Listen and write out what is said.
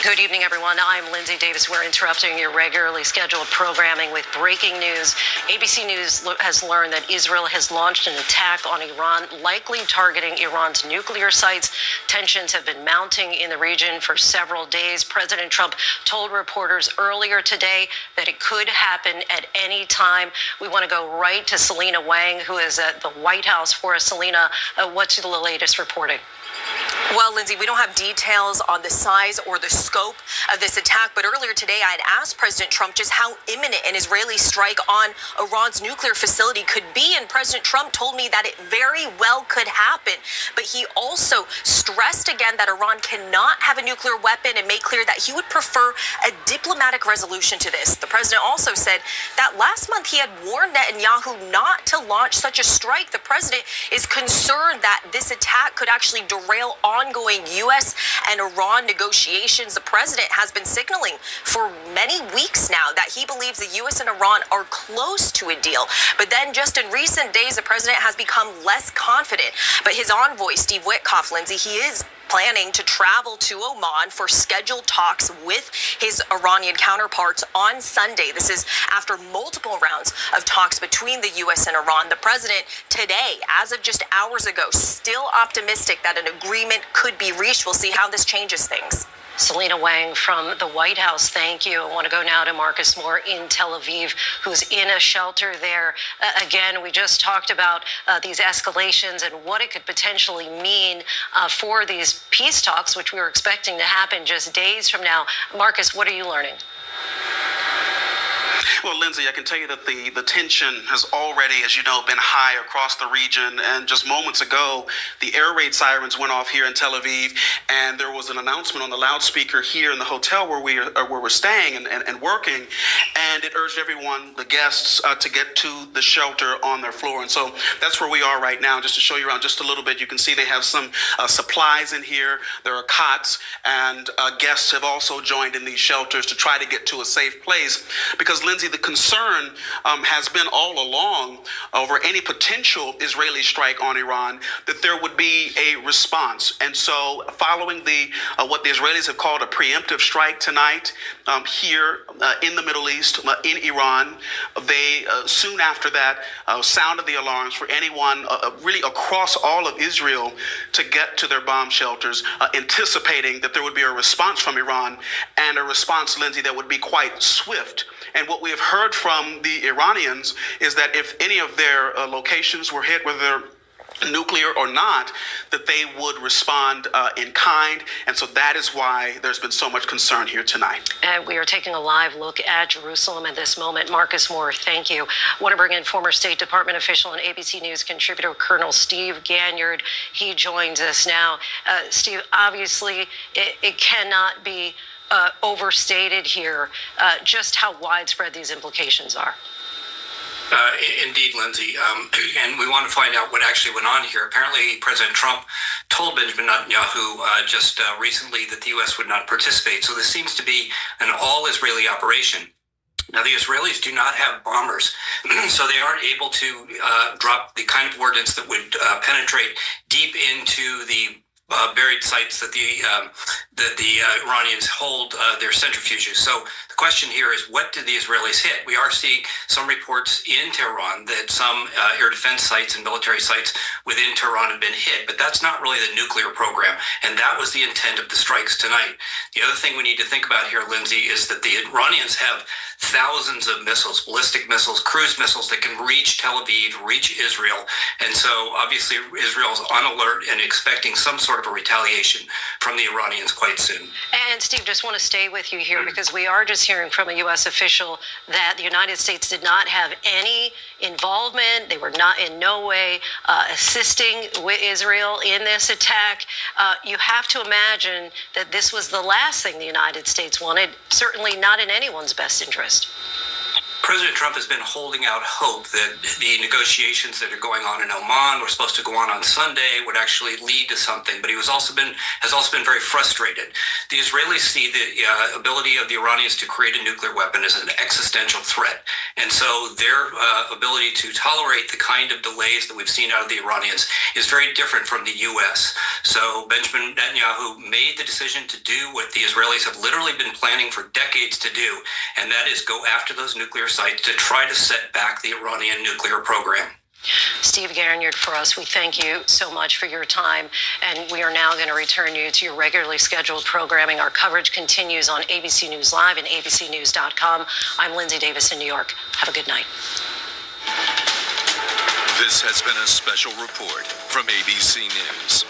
Good evening, everyone. I'm Lindsay Davis. We're interrupting your regularly scheduled programming with breaking news. ABC News has learned that Israel has launched an attack on Iran, likely targeting Iran's nuclear sites. Tensions have been mounting in the region for several days. President Trump told reporters earlier today that it could happen at any time. We want to go right to Selena Wang, who is at the White House for us. Selena, what's the latest reporting? Well, Lindsay, we don't have details on the size or the scope of this attack, but earlier today I had asked President Trump just how imminent an Israeli strike on Iran's nuclear facility could be, and President Trump told me that it very well could happen. But he also stressed again that Iran cannot have a nuclear weapon and made clear that he would prefer a diplomatic resolution to this. The president also said that last month he had warned Netanyahu not to launch such a strike. The president is concerned that this attack could actually derail ongoing U.S. and Iran negotiations. The president has been signaling for many weeks now that he believes the U.S. and Iran are close to a deal. But then just in recent days, the president has become less confident. But his envoy, Steve Witkoff, Lindsay, he is planning to travel to Oman for scheduled talks with his Iranian counterparts on Sunday. This is after multiple rounds of talks between the U.S. and Iran. The president today, as of just hours ago, still optimistic that an agreement could be reached. We'll see how this changes things. Selena Wang from the White House, thank you. I want to go now to Marcus Moore in Tel Aviv, who's in a shelter there. Again, we just talked about these escalations and what it could potentially mean for these peace talks, which we were expecting to happen just days from now. Marcus, what are you learning? Well, Lindsay, I can tell you that the tension has already, as you know, been high across the region. And just moments ago, the air raid sirens went off here in Tel Aviv, and there was an announcement on the loudspeaker here in the hotel where we're staying and working, and it urged everyone, the guests, to get to the shelter on their floor. And so that's where we are right now. Just to show you around just a little bit, you can see they have some supplies in here. There are cots, and guests have also joined in these shelters to try to get to a safe place. Because, Lindsay, the concern has been all along over any potential Israeli strike on Iran that there would be a response. And so following what the Israelis have called a preemptive strike tonight here in the Middle East, in Iran, they soon after that sounded the alarms for anyone really across all of Israel to get to their bomb shelters, anticipating that there would be a response from Iran, and a response, Lindsay, that would be quite swift. And what we have heard from the Iranians is that if any of their locations were hit, whether they're nuclear or not, that they would respond in kind. And so that is why there's been so much concern here tonight. And we are taking a live look at Jerusalem at this moment. Marcus Moore, thank you. I want to bring in former State Department official and ABC News contributor Colonel Steve Ganyard. He joins us now. Steve, obviously, it cannot be overstated here just how widespread these implications are. Indeed, Lindsay. And we want to find out what actually went on here. Apparently, President Trump told Benjamin Netanyahu just recently that the U.S. would not participate. So this seems to be an all-Israeli operation. Now, the Israelis do not have bombers, so they aren't able to drop the kind of ordnance that would penetrate deep into the buried sites that the Iranians hold their centrifuges. So the question here is, what did the Israelis hit? We are seeing some reports in Tehran that some air defense sites and military sites within Tehran have been hit, but that's not really the nuclear program, and that was the intent of the strikes tonight. The other thing we need to think about here, Lindsay, is that the Iranians have thousands of missiles, ballistic missiles, cruise missiles that can reach Tel Aviv, reach Israel. And so obviously Israel's on alert and expecting some sort of a retaliation from the Iranians quite soon. And Steve, just want to stay with you here because we are just hearing from a U.S. official that the United States did not have any involvement. They were not in no way assisting with Israel in this attack. You have to imagine that this was the last thing the United States wanted, certainly not in anyone's best interest. President Trump has been holding out hope that the negotiations that are going on in Oman were supposed to go on Sunday would actually lead to something, but has also been very frustrated. The Israelis see the ability of the Iranians to create a nuclear weapon as an existential threat, and so their ability to tolerate the kind of delays that we've seen out of the Iranians is very different from the U.S. So Benjamin Netanyahu made the decision to do what the Israelis have literally been planning for decades to do, and that is go after those nuclear sites to try to set back the Iranian nuclear program. Steve Garniard, for us, we thank you so much for your time, and we are now going to return you to your regularly scheduled programming. Our coverage continues on ABC News Live and abcnews.com. I'm Lindsay Davis in New York. Have a good night. This has been a special report from ABC News.